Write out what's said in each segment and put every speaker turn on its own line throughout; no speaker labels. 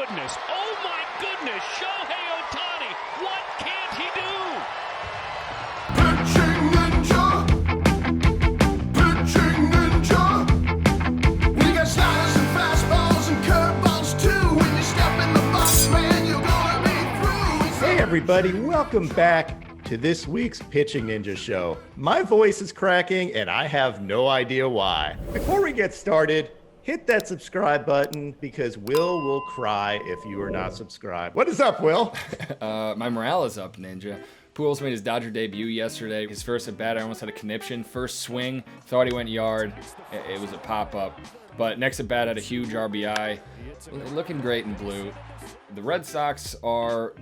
goodness. Oh my goodness. Shohei Ohtani. What can't he do?
PitchingNinja. We got sliders and fastballs and curveballs too. When you step in the box, man, you're gonna be through.
Hey everybody, welcome back to this week's Pitching Ninja show. My voice is cracking and I have no idea why. Before we get started, hit that subscribe button because Will will cry if you are not subscribed. What is up, Will?
My morale is up, Ninja. Pujols made his Dodger debut yesterday. His first at bat, I almost had a conniption. First swing, thought he went yard. It was a pop-up. But next at bat, had a huge RBI. Looking great in blue. The Red Sox are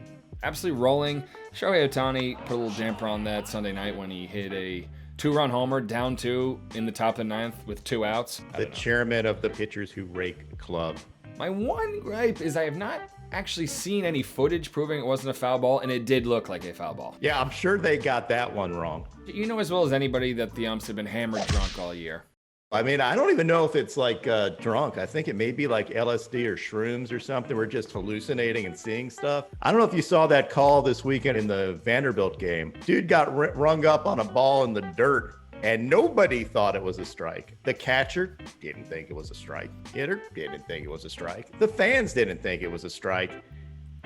absolutely rolling. Shohei Ohtani put a little damper on that Sunday night when he hit a two-run homer, down two in the top of the ninth with 2 outs.
The chairman of the Pitchers Who Rake Club.
My one gripe is I have not actually seen any footage proving it wasn't a foul ball, and it did look like a foul ball.
Yeah, I'm sure they got that one wrong.
You know as well as anybody that the umps have been hammered drunk all year.
I mean, I don't even know if it's like drunk. I think it may be like LSD or shrooms or something. We're just hallucinating and seeing stuff. I don't know if you saw that call this weekend in the Vanderbilt game. Dude got rung up on a ball in the dirt and nobody thought it was a strike. The catcher didn't think it was a strike. Hitter didn't think it was a strike. The fans didn't think it was a strike.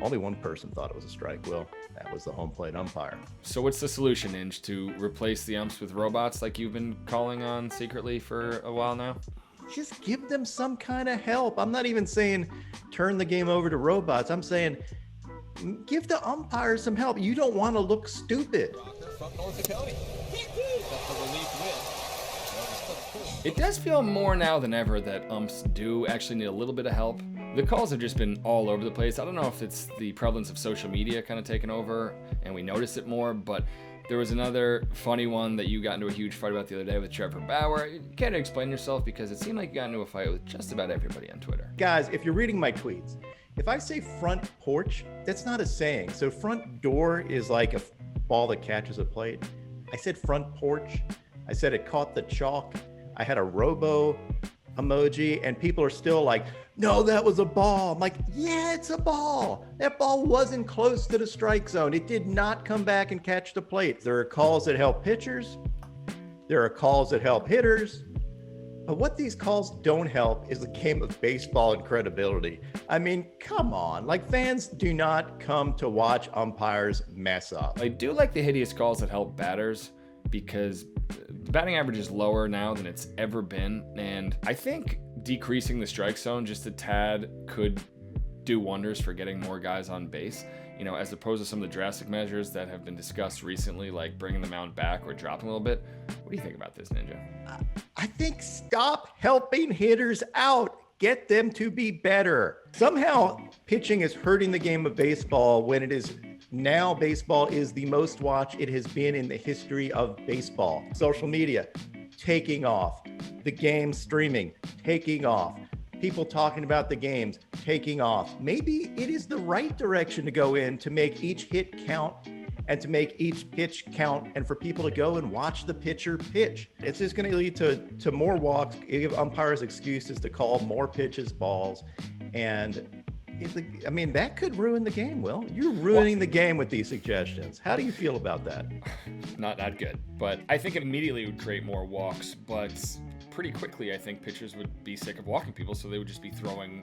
Only one person thought it was a strike, Will. That was the home plate umpire.
So what's the solution, Inge, to replace the umps with robots like you've been calling on secretly for a while now?
Just give them some kind of help. I'm not even saying turn the game over to robots. I'm saying give the umpires some help. You don't want to look stupid.
It does feel more now than ever that umps do actually need a little bit of help. The calls have just been all over the place. I don't know if it's the prevalence of social media kind of taking over and we notice it more, but there was another funny one that you got into a huge fight about the other day with Trevor Bauer. You can't explain yourself because it seemed like you got into a fight with just about everybody on Twitter.
Guys, if you're reading my tweets, if I say front porch, that's not a saying. So front door is like a ball that catches a plate. I said front porch. I said it caught the chalk. I had a robo emoji and people are still like, no, that was a ball. I'm like, yeah, it's a ball. That ball wasn't close to the strike zone. It did not come back and catch the plate. There are calls that help pitchers. There are calls that help hitters. But what these calls don't help is the game of baseball and credibility. I mean, come on. Like, fans do not come to watch umpires mess up.
I do like the hideous calls that help batters because the batting average is lower now than it's ever been. And I think decreasing the strike zone just a tad could do wonders for getting more guys on base, you know, as opposed to some of the drastic measures that have been discussed recently, like bringing the mound back or dropping a little bit. What do you think about this, Ninja?
I think stop helping hitters out. Get them to be better. Somehow pitching is hurting the game of baseball when it is now baseball is the most watched it has been in the history of baseball. Social media taking off. The game streaming taking off. People talking about the games taking off. Maybe it is the right direction to go in to make each hit count and to make each pitch count and for people to go and watch the pitcher pitch. It's just going to lead to more walks, give umpires excuses to call more pitches balls. And I mean, that could ruin the game, Will. You're ruining the game with these suggestions. How do you feel about that?
Not good. But I think immediately it would create more walks, but pretty quickly I think pitchers would be sick of walking people, so they would just be throwing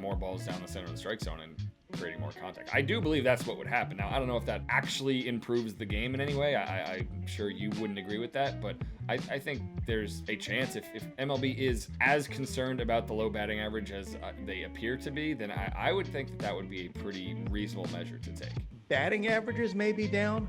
more balls down the center of the strike zone and creating more contact. I do believe that's what would happen. Now, I don't know if that actually improves the game in any way. I'm sure you wouldn't agree with that, but I think there's a chance if MLB is as concerned about the low batting average as they appear to be, then I would think that would be a pretty reasonable measure to take.
Batting averages may be down,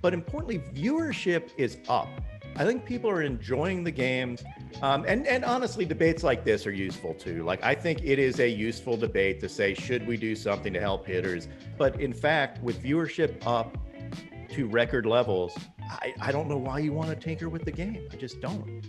but importantly, viewership is up. I think people are enjoying the games. And honestly, debates like this are useful too. Like, I think it is a useful debate to say, should we do something to help hitters? But in fact, with viewership up to record levels, I don't know why you want to tinker with the game. I just don't.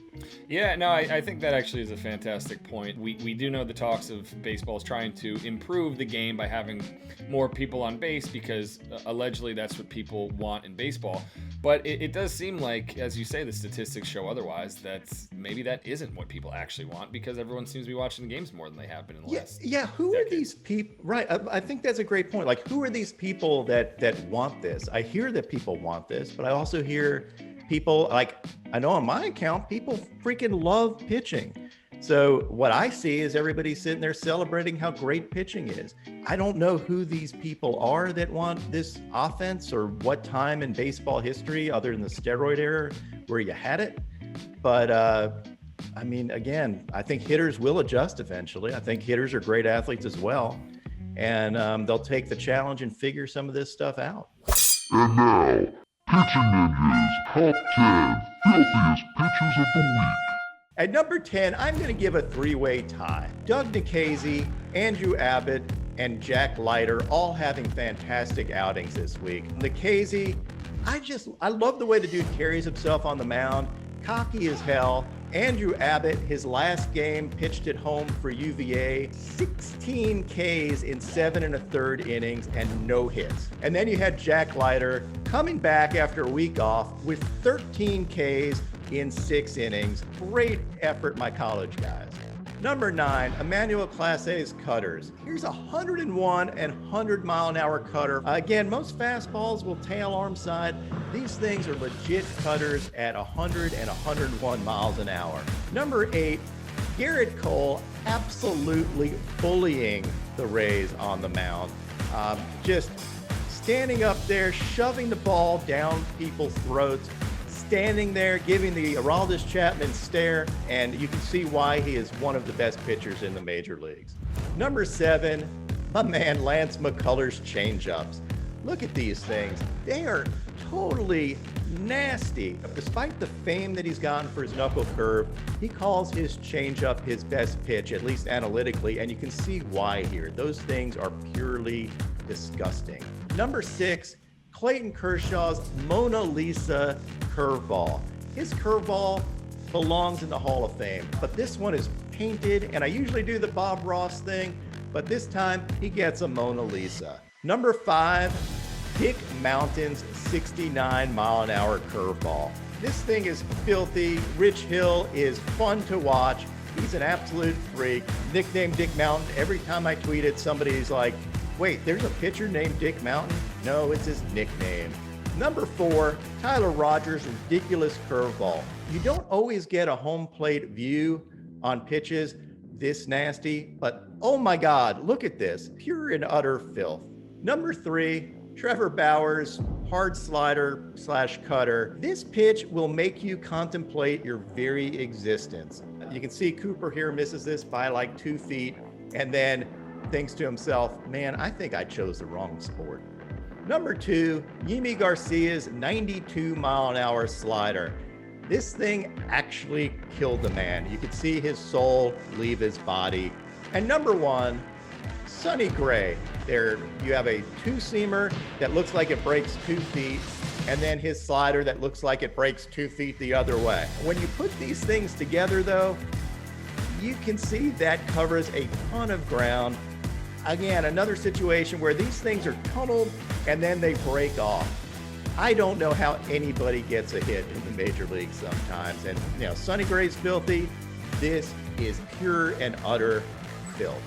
Yeah, no, I think that actually is a fantastic point. We do know the talks of baseball is trying to improve the game by having more people on base because allegedly that's what people want in baseball. But it does seem like, as you say, the statistics show otherwise, that maybe that isn't what people actually want, because everyone seems to be watching the games more than they have been in the last
who
decade.
are these people? Right. I think that's a great point. Like, who are these people that want this? I hear that people want this, but I also hear people, like, I know on my account, people freaking love pitching. So what I see is everybody sitting there celebrating how great pitching is. I don't know who these people are that want this offense, or what time in baseball history other than the steroid era where you had it. But I mean, again, I think hitters will adjust eventually. I think hitters are great athletes as well. And they'll take the challenge and figure some of this stuff out.
And now, PitchingNinja's Top 10 Filthiest Pitchers of the Week.
At number 10, I'm going to give a three-way tie. Doug Nikhazy, Andrew Abbott, and Jack Leiter all having fantastic outings this week. Nikhazy, I love the way the dude carries himself on the mound. Cocky as hell. Andrew Abbott, his last game, pitched at home for UVA, 16 Ks in 7 1/3 innings and no hits. And then you had Jack Leiter coming back after a week off with 13 Ks in 6 innings. Great effort, my college guys. Number 9, Emmanuel Classe's cutters. Here's a 101 and 100-mile-an-hour cutter. Again, most fastballs will tail arm side. These things are legit cutters at 100 and 101 miles an hour. Number 8, Garrett Cole absolutely bullying the Rays on the mound. Just standing up there, shoving the ball down people's throats, standing there, giving the Aroldis Chapman stare, and you can see why he is one of the best pitchers in the major leagues. Number 7, my man Lance McCullers changeups. Look at these things. They are totally nasty. Despite the fame that he's gotten for his knuckle curve, he calls his changeup his best pitch, at least analytically, and you can see why here. Those things are purely disgusting. Number 6, Clayton Kershaw's Mona Lisa curveball. His curveball belongs in the Hall of Fame, but this one is painted, and I usually do the Bob Ross thing, but this time he gets a Mona Lisa. Number 5, Dick Mountain's 69-mile-an-hour curveball. This thing is filthy. Rich Hill is fun to watch. He's an absolute freak. Nicknamed Dick Mountain. Every time I tweet it, somebody's like, wait, there's a pitcher named Dick Mountain? No, it's his nickname. Number 4, Tyler Rogers' ridiculous curveball. You don't always get a home plate view on pitches this nasty, but oh my God, look at this. Pure and utter filth. Number 3, Trevor Bauer's hard slider / cutter. This pitch will make you contemplate your very existence. You can see Cooper here misses this by like 2 feet, and then thinks to himself, man, I think I chose the wrong sport. Number 2, Yimi Garcia's 92-mile-an-hour slider. This thing actually killed the man. You could see his soul leave his body. And number 1, Sonny Gray. There you have a 2-seamer that looks like it breaks 2 feet, and then his slider that looks like it breaks 2 feet the other way. When you put these things together, though, you can see that covers a ton of ground. Again, another situation where these things are tunneled and then they break off. I don't know how anybody gets a hit in the major leagues sometimes. And, Sonny Gray's filthy. This is pure and utter filth.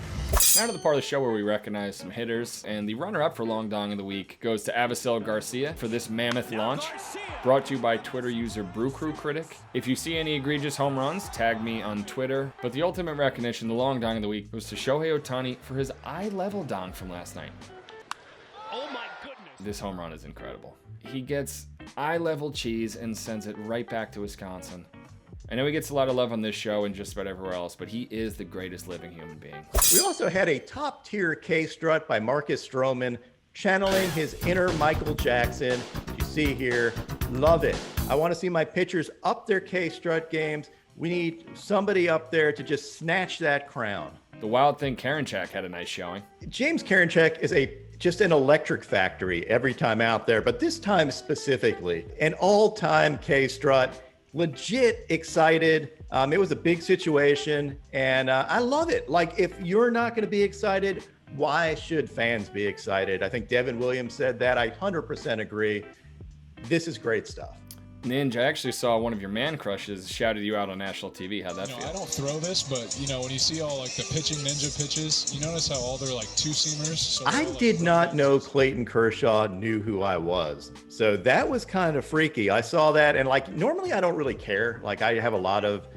Now to the part of the show where we recognize some hitters, and the runner-up for Long Dong of the Week goes to Avisail Garcia for this mammoth launch, brought to you by Twitter user Brew Crew Critic. If you see any egregious home runs, tag me on Twitter. But the ultimate recognition, the Long Dong of the Week, goes to Shohei Ohtani for his eye-level dong from last night.
Oh my goodness.
This home run is incredible. He gets eye-level cheese and sends it right back to Wisconsin. I know he gets a lot of love on this show and just about everywhere else, but he is the greatest living human being.
We also had a top-tier K-strut by Marcus Stroman, channeling his inner Michael Jackson. You see here, love it. I want to see my pitchers up their K-strut games. We need somebody up there to just snatch that crown.
The wild thing, Karinchak had a nice showing.
James Karinchak is just an electric factory every time out there, but this time specifically, an all-time K-strut. Legit excited. It was a big situation, and I love it. Like, if you're not going to be excited, why should fans be excited? I think Devin Williams said that. I 100% agree. This is great stuff.
Ninja, I actually saw one of your man crushes shouted you out on national TV. How'd that feel?
I don't throw this, but when you see all like the pitching ninja pitches, you notice how all they're like two-seamers. So
I did not know Clayton Kershaw knew who I was. So that was kind of freaky. I saw that, and like normally I don't really care. Like I have a lot of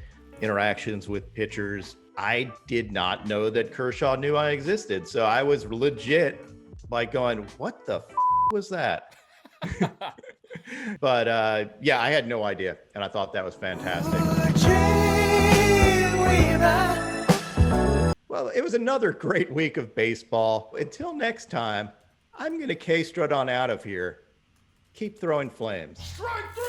interactions with pitchers. I did not know that Kershaw knew I existed. So I was legit like going, what the was that? But yeah, I had no idea, and I thought that was fantastic. Well, it was another great week of baseball. Until next time, I'm going to K-strut on out of here. Keep throwing flames.
Strike three!